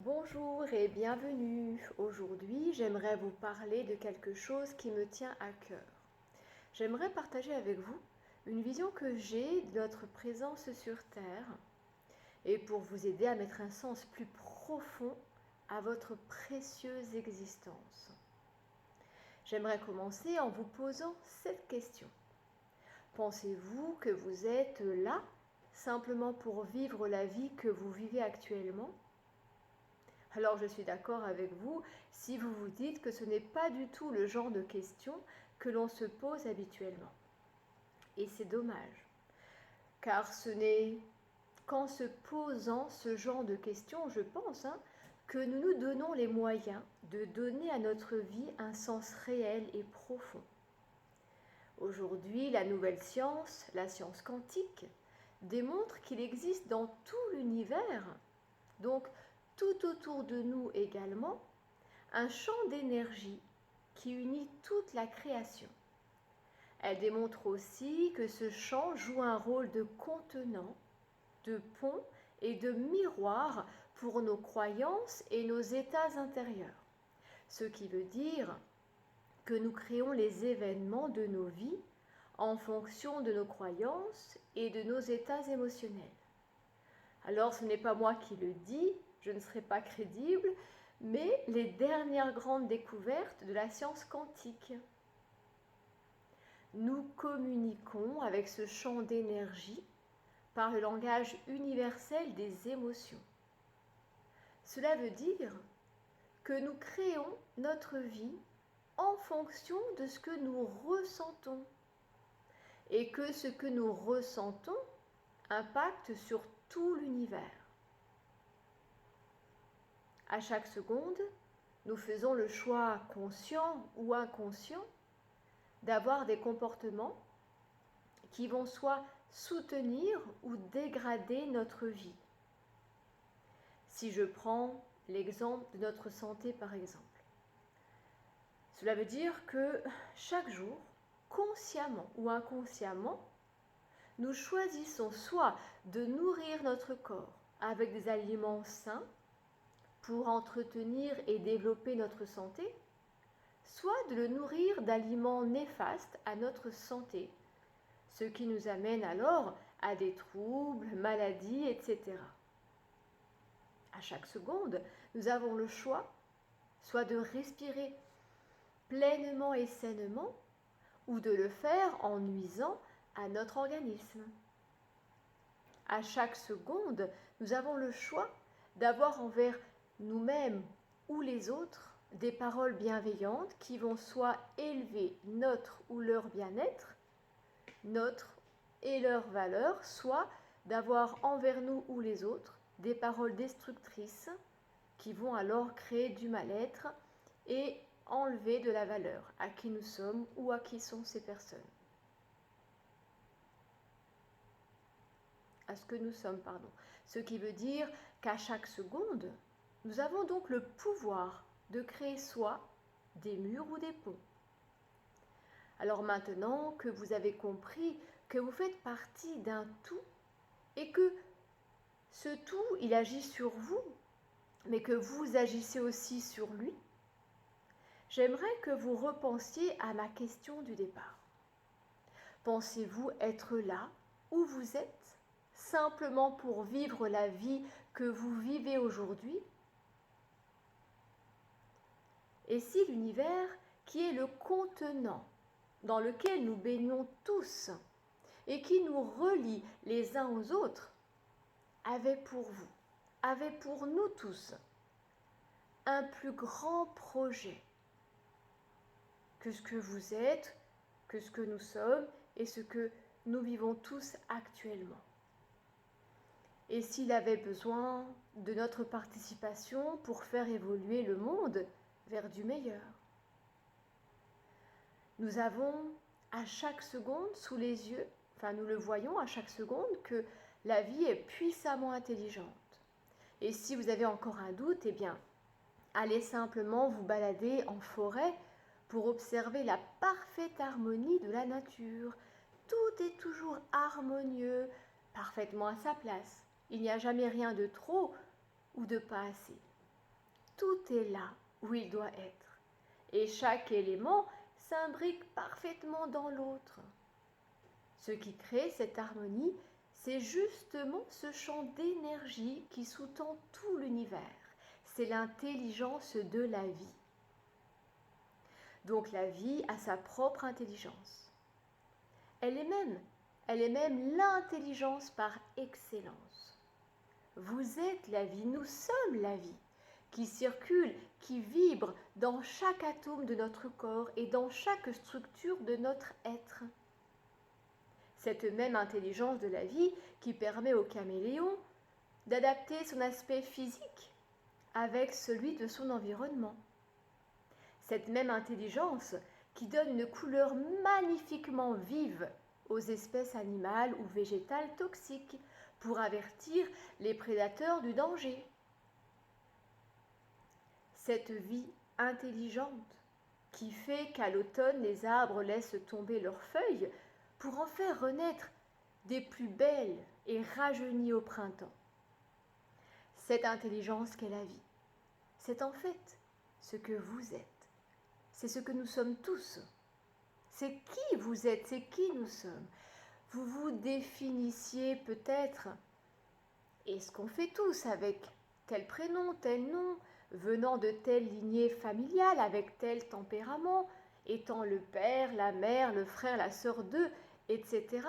Bonjour et bienvenue. Aujourd'hui, j'aimerais vous parler de quelque chose qui me tient à cœur. J'aimerais partager avec vous une vision que j'ai de notre présence sur Terre et pour vous aider à mettre un sens plus profond à votre précieuse existence. J'aimerais commencer en vous posant cette question. Pensez-vous que vous êtes là simplement pour vivre la vie que vous vivez actuellement ? Alors je suis d'accord avec vous si vous vous dites que ce n'est pas du tout le genre de questions que l'on se pose habituellement. Et c'est dommage, car ce n'est qu'en se posant ce genre de questions, je pense, que nous nous donnons les moyens de donner à notre vie un sens réel et profond. Aujourd'hui, la nouvelle science, la science quantique, démontre qu'il existe dans tout l'univers, donc tout autour de nous également, un champ d'énergie qui unit toute la création. Elle démontre aussi que ce champ joue un rôle de contenant, de pont et de miroir pour nos croyances et nos états intérieurs. Ce qui veut dire que nous créons les événements de nos vies en fonction de nos croyances et de nos états émotionnels. Alors ce n'est pas moi qui le dis, je ne serai pas crédible, mais les dernières grandes découvertes de la science quantique. Nous communiquons avec ce champ d'énergie par le langage universel des émotions. Cela veut dire que nous créons notre vie en fonction de ce que nous ressentons et que ce que nous ressentons impacte sur tout l'univers. À chaque seconde, nous faisons le choix conscient ou inconscient d'avoir des comportements qui vont soit soutenir ou dégrader notre vie. Si je prends l'exemple de notre santé par exemple, cela veut dire que chaque jour, consciemment ou inconsciemment, nous choisissons soit de nourrir notre corps avec des aliments sains pour entretenir et développer notre santé, soit de le nourrir d'aliments néfastes à notre santé, ce qui nous amène alors à des troubles, maladies, etc. À chaque seconde, nous avons le choix, soit de respirer pleinement et sainement, ou de le faire en nuisant à notre organisme. À chaque seconde, nous avons le choix d'avoir envers nous-mêmes ou les autres des paroles bienveillantes qui vont soit élever notre ou leur bien-être, notre et leur valeur, soit d'avoir envers nous ou les autres des paroles destructrices qui vont alors créer du mal-être et enlever de la valeur à qui nous sommes ou à qui sont ces personnes. À ce que nous sommes, pardon. Ce qui veut dire qu'à chaque seconde, nous avons donc le pouvoir de créer soit des murs ou des ponts. Alors maintenant que vous avez compris que vous faites partie d'un tout et que ce tout, il agit sur vous, mais que vous agissez aussi sur lui, j'aimerais que vous repensiez à ma question du départ. Pensez-vous être là où vous êtes, simplement pour vivre la vie que vous vivez aujourd'hui ? Et si l'univers, qui est le contenant dans lequel nous baignons tous et qui nous relie les uns aux autres, avait pour vous, avait pour nous tous, un plus grand projet que ce que vous êtes, que ce que nous sommes et ce que nous vivons tous actuellement. Et s'il avait besoin de notre participation pour faire évoluer le monde vers du meilleur. Nous avons à chaque seconde sous les yeux, nous le voyons à chaque seconde, que la vie est puissamment intelligente. Et si vous avez encore un doute, allez simplement vous balader en forêt pour observer la parfaite harmonie de la nature. Tout est toujours harmonieux, parfaitement à sa place. Il n'y a jamais rien de trop ou de pas assez. tout est là où il doit être. Et chaque élément s'imbrique parfaitement dans l'autre. Ce qui crée cette harmonie, c'est justement ce champ d'énergie qui sous-tend tout l'univers. C'est l'intelligence de la vie. Donc la vie a sa propre intelligence. Elle est même l'intelligence par excellence. Vous êtes la vie, nous sommes la vie, qui circule, qui vibre dans chaque atome de notre corps et dans chaque structure de notre être. Cette même intelligence de la vie qui permet au caméléon d'adapter son aspect physique avec celui de son environnement. Cette même intelligence qui donne une couleur magnifiquement vive aux espèces animales ou végétales toxiques pour avertir les prédateurs du danger. Cette vie intelligente qui fait qu'à l'automne les arbres laissent tomber leurs feuilles pour en faire renaître des plus belles et rajeunies au printemps. Cette intelligence qu'est la vie, c'est en fait ce que vous êtes. C'est ce que nous sommes tous. C'est qui vous êtes, c'est qui nous sommes. Vous vous définissiez peut-être, et ce qu'on fait tous avec tel prénom, tel nom, venant de telle lignée familiale, avec tel tempérament, étant le père, la mère, le frère, la sœur d'eux, etc.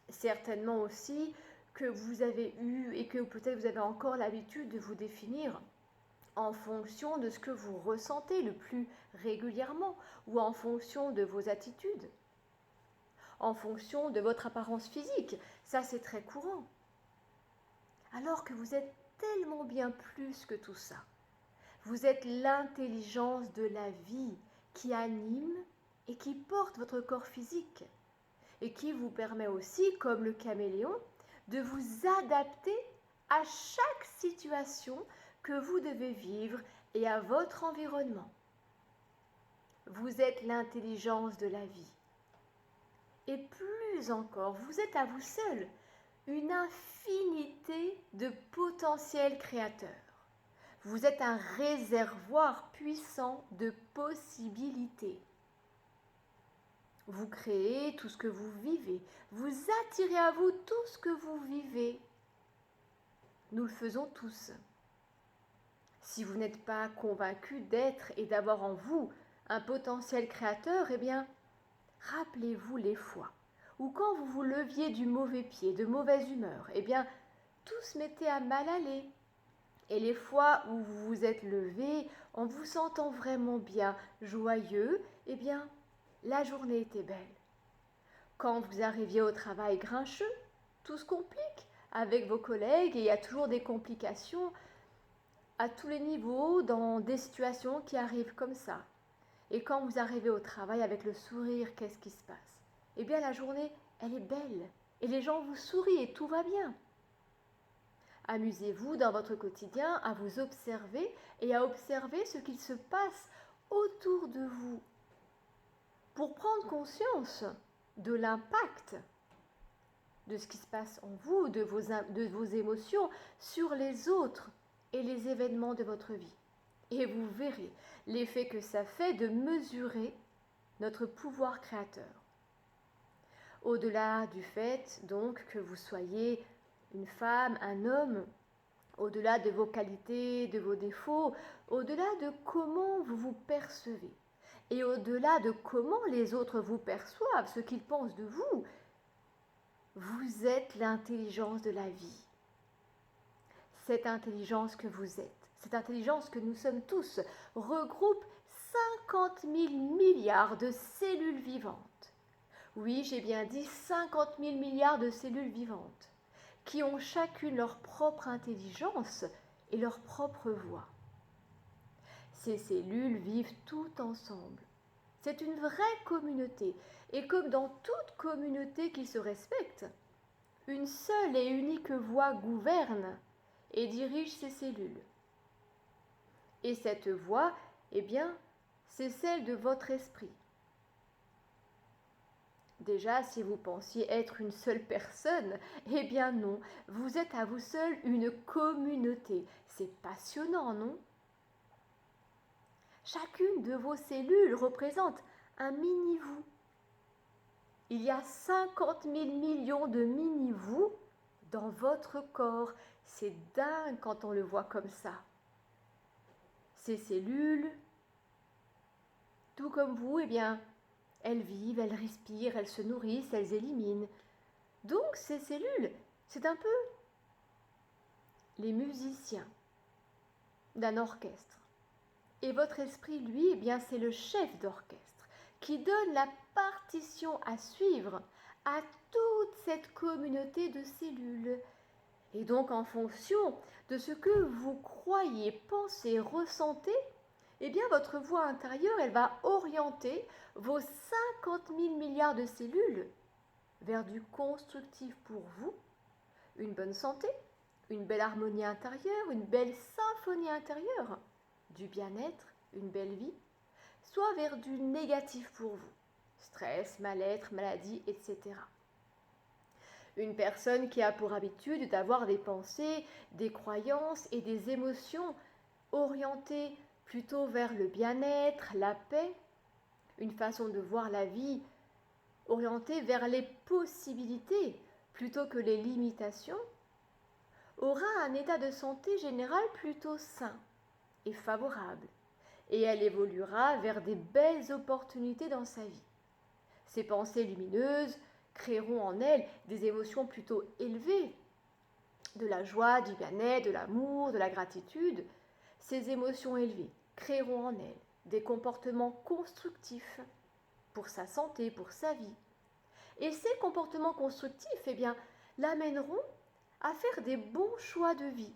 Certainement aussi que vous avez eu et que peut-être vous avez encore l'habitude de vous définir en fonction de ce que vous ressentez le plus régulièrement ou en fonction de vos attitudes, en fonction de votre apparence physique. Ça, c'est très courant. Alors que vous êtes tellement bien plus que tout ça. Vous êtes l'intelligence de la vie qui anime et qui porte votre corps physique et qui vous permet aussi, comme le caméléon, de vous adapter à chaque situation que vous devez vivre et à votre environnement. Vous êtes l'intelligence de la vie. Et plus encore, vous êtes à vous seul une infinité de potentiels créateurs. Vous êtes un réservoir puissant de possibilités. Vous créez tout ce que vous vivez. Vous attirez à vous tout ce que vous vivez. Nous le faisons tous. Si vous n'êtes pas convaincu d'être et d'avoir en vous un potentiel créateur, eh bien, rappelez-vous les fois où quand vous vous leviez du mauvais pied, de mauvaise humeur, eh bien, tout se mettait à mal aller. Et les fois où vous vous êtes levé en vous sentant vraiment bien, joyeux, eh bien, la journée était belle. Quand vous arriviez au travail grincheux, tout se complique avec vos collègues et il y a toujours des complications à tous les niveaux dans des situations qui arrivent comme ça. Et quand vous arrivez au travail avec le sourire, qu'est-ce qui se passe? Eh bien, la journée, elle est belle et les gens vous sourient et tout va bien. Amusez-vous dans votre quotidien à vous observer et à observer ce qu'il se passe autour de vous pour prendre conscience de l'impact de ce qui se passe en vous, de vos émotions sur les autres et les événements de votre vie. Et vous verrez l'effet que ça fait de mesurer notre pouvoir créateur. Au-delà du fait donc que vous soyez une femme, un homme, au-delà de vos qualités, de vos défauts, au-delà de comment vous vous percevez, et au-delà de comment les autres vous perçoivent, ce qu'ils pensent de vous, vous êtes l'intelligence de la vie. Cette intelligence que vous êtes, cette intelligence que nous sommes tous, regroupe 50 000 milliards de cellules vivantes. Oui, j'ai bien dit 50 000 milliards de cellules vivantes, qui ont chacune leur propre intelligence et leur propre voix. Ces cellules vivent toutes ensemble. C'est une vraie communauté, et comme dans toute communauté qui se respecte, une seule et unique voix gouverne et dirige ces cellules. Et cette voix, eh bien, c'est celle de votre esprit. Déjà, si vous pensiez être une seule personne, eh bien non, vous êtes à vous seul une communauté. C'est passionnant, non? Chacune de vos cellules représente un mini-vous. Il y a 50 000 millions de mini-vous dans votre corps. C'est dingue quand on le voit comme ça. Ces cellules, tout comme vous, eh bien, elles vivent, elles respirent, elles se nourrissent, elles éliminent. Donc ces cellules, c'est un peu les musiciens d'un orchestre. Et votre esprit, lui, eh bien, c'est le chef d'orchestre qui donne la partition à suivre à toute cette communauté de cellules. Et donc, en fonction de ce que vous croyez, pensez, ressentez, eh bien, votre voix intérieure, elle va orienter vos 50 000 milliards de cellules vers du constructif pour vous, une bonne santé, une belle harmonie intérieure, une belle symphonie intérieure, du bien-être, une belle vie, soit vers du négatif pour vous, stress, mal-être, maladie, etc. Une personne qui a pour habitude d'avoir des pensées, des croyances et des émotions orientées plutôt vers le bien-être, la paix, une façon de voir la vie orientée vers les possibilités plutôt que les limitations, aura un état de santé général plutôt sain et favorable, et elle évoluera vers des belles opportunités dans sa vie. Ces pensées lumineuses créeront en elle des émotions plutôt élevées, de la joie, du bien-être, de l'amour, de la gratitude. Ces émotions élevées créeront en elle des comportements constructifs pour sa santé, pour sa vie. Et ces comportements constructifs, eh bien, l'amèneront à faire des bons choix de vie.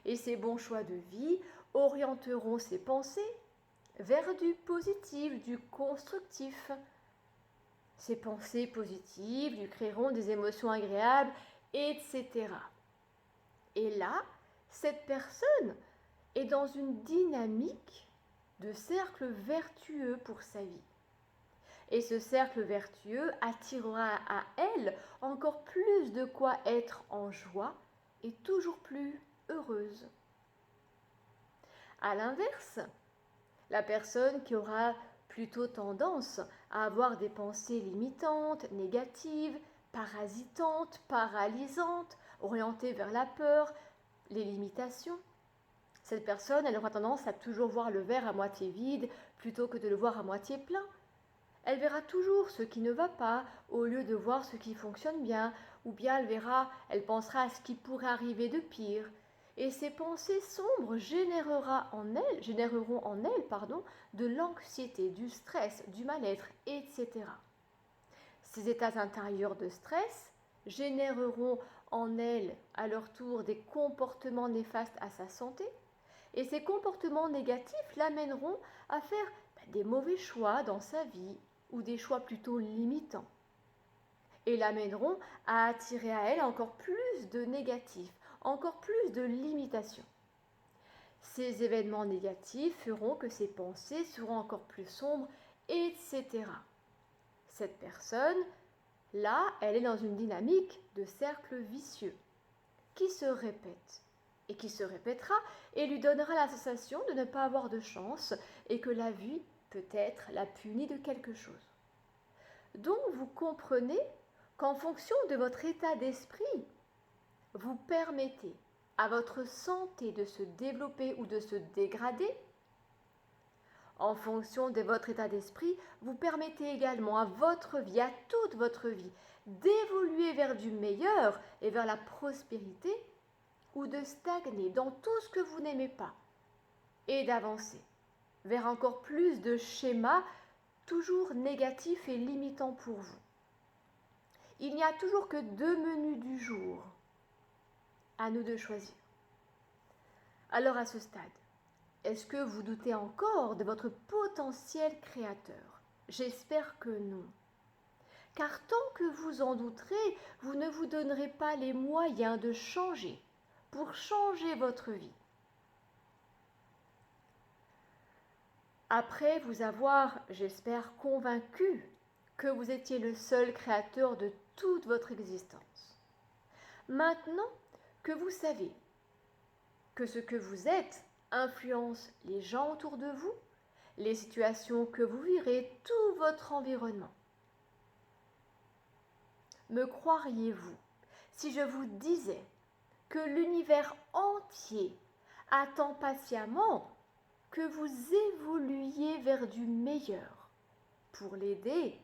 Et ces bons choix de vie orienteront ses pensées vers du positif, du constructif. Ces pensées positives lui créeront des émotions agréables, etc. Et là, cette personne est dans une dynamique de cercle vertueux pour sa vie. Et ce cercle vertueux attirera à elle encore plus de quoi être en joie et toujours plus heureuse. À l'inverse, la personne qui aura plutôt tendance à avoir des pensées limitantes, négatives, parasitantes, paralysantes, orientées vers la peur, les limitations, cette personne, elle aura tendance à toujours voir le verre à moitié vide plutôt que de le voir à moitié plein. Elle verra toujours ce qui ne va pas au lieu de voir ce qui fonctionne bien, ou bien elle pensera à ce qui pourrait arriver de pire. Et ces pensées sombres généreront en elle de l'anxiété, du stress, du mal-être, etc. Ces états intérieurs de stress généreront en elle à leur tour des comportements néfastes à sa santé, et ces comportements négatifs l'amèneront à faire des mauvais choix dans sa vie, ou des choix plutôt limitants, et l'amèneront à attirer à elle encore plus de négatifs, encore plus de limitations. Ces événements négatifs feront que ses pensées seront encore plus sombres, etc. Cette personne, là, elle est dans une dynamique de cercle vicieux qui se répète et qui se répétera et lui donnera la sensation de ne pas avoir de chance et que la vie peut-être la punit de quelque chose. Donc vous comprenez qu'en fonction de votre état d'esprit, vous permettez à votre santé de se développer ou de se dégrader. En fonction de votre état d'esprit, vous permettez également à votre vie, à toute votre vie, d'évoluer vers du meilleur et vers la prospérité, ou de stagner dans tout ce que vous n'aimez pas et d'avancer vers encore plus de schémas toujours négatifs et limitants pour vous. Il n'y a toujours que 2 menus du jour. À nous de choisir. Alors à ce stade, est-ce que vous doutez encore de votre potentiel créateur? J'espère que non. Car tant que vous en douterez, vous ne vous donnerez pas les moyens de changer pour changer votre vie. Après vous avoir, j'espère, convaincu que vous étiez le seul créateur de toute votre existence. Maintenant que vous savez que ce que vous êtes influence les gens autour de vous, les situations que vous vivrez, tout votre environnement. Me croiriez-vous si je vous disais que l'univers entier attend patiemment que vous évoluiez vers du meilleur pour l'aider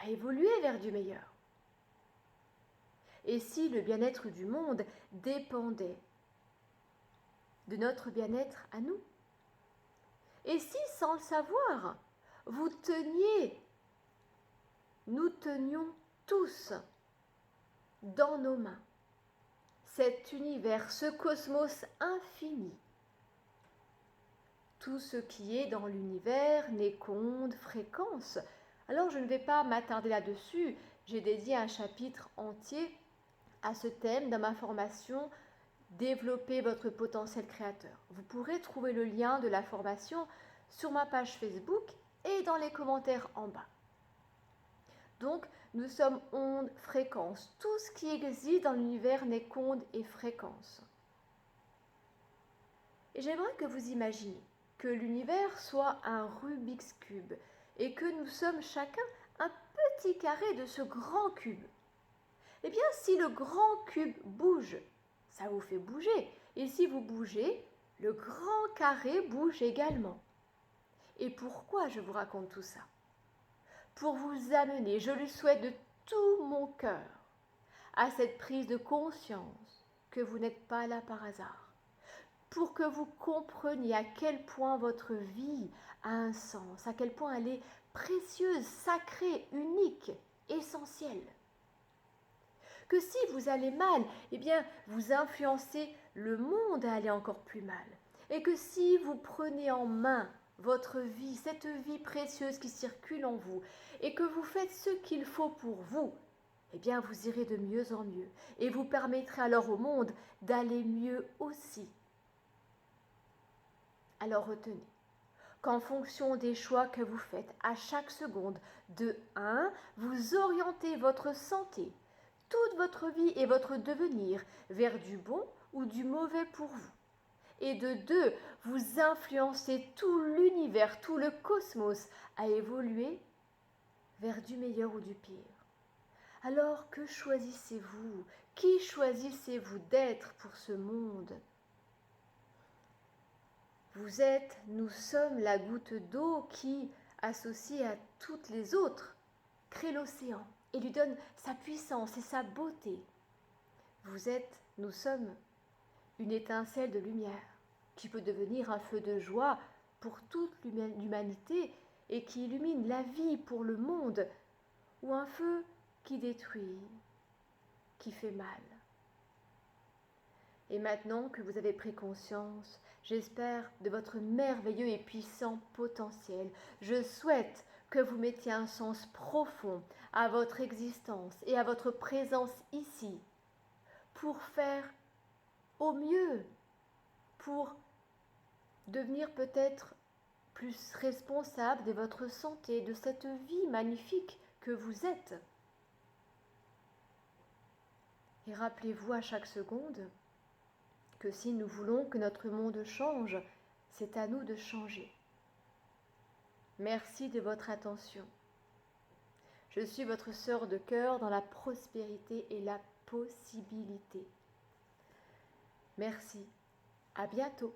à évoluer vers du meilleur? Et si le bien-être du monde dépendait de notre bien-être à nous? Et si, sans le savoir, nous tenions tous dans nos mains cet univers, ce cosmos infini? Tout ce qui est dans l'univers n'est qu'onde, fréquence. Alors je ne vais pas m'attarder là-dessus, j'ai dédié un chapitre entier à ce thème dans ma formation Développer votre potentiel créateur. Vous pourrez trouver le lien de la formation sur ma page Facebook et dans les commentaires en bas. Donc, nous sommes ondes, fréquences. Tout ce qui existe dans l'univers n'est qu'ondes et fréquences. Et j'aimerais que vous imaginiez que l'univers soit un Rubik's Cube et que nous sommes chacun un petit carré de ce grand cube. Eh bien, si le grand cube bouge, ça vous fait bouger. Et si vous bougez, le grand carré bouge également. Et pourquoi je vous raconte tout ça? Pour vous amener, je le souhaite de tout mon cœur, à cette prise de conscience que vous n'êtes pas là par hasard. Pour que vous compreniez à quel point votre vie a un sens, à quel point elle est précieuse, sacrée, unique, essentielle. Que si vous allez mal, eh bien, vous influencez le monde à aller encore plus mal. Et que si vous prenez en main votre vie, cette vie précieuse qui circule en vous, et que vous faites ce qu'il faut pour vous, eh bien, vous irez de mieux en mieux. Et vous permettrez alors au monde d'aller mieux aussi. Alors retenez qu'en fonction des choix que vous faites à chaque seconde, de 1, vous orientez votre santé, toute votre vie et votre devenir vers du bon ou du mauvais pour vous. Et de 2, vous influencez tout l'univers, tout le cosmos à évoluer vers du meilleur ou du pire. Alors que choisissez-vous? Qui choisissez-vous d'être pour ce monde? Vous êtes, nous sommes la goutte d'eau qui, associée à toutes les autres, crée l'océan et lui donne sa puissance et sa beauté. Vous êtes, nous sommes, une étincelle de lumière qui peut devenir un feu de joie pour toute l'humanité et qui illumine la vie pour le monde, ou un feu qui détruit, qui fait mal. Et maintenant que vous avez pris conscience, j'espère, de votre merveilleux et puissant potentiel, je souhaite que vous mettiez un sens profond à votre existence et à votre présence ici, pour faire au mieux, pour devenir peut-être plus responsable de votre santé, de cette vie magnifique que vous êtes. Et rappelez-vous à chaque seconde que si nous voulons que notre monde change, c'est à nous de changer. Merci de votre attention. Je suis votre sœur de cœur dans la prospérité et la possibilité. Merci. À bientôt.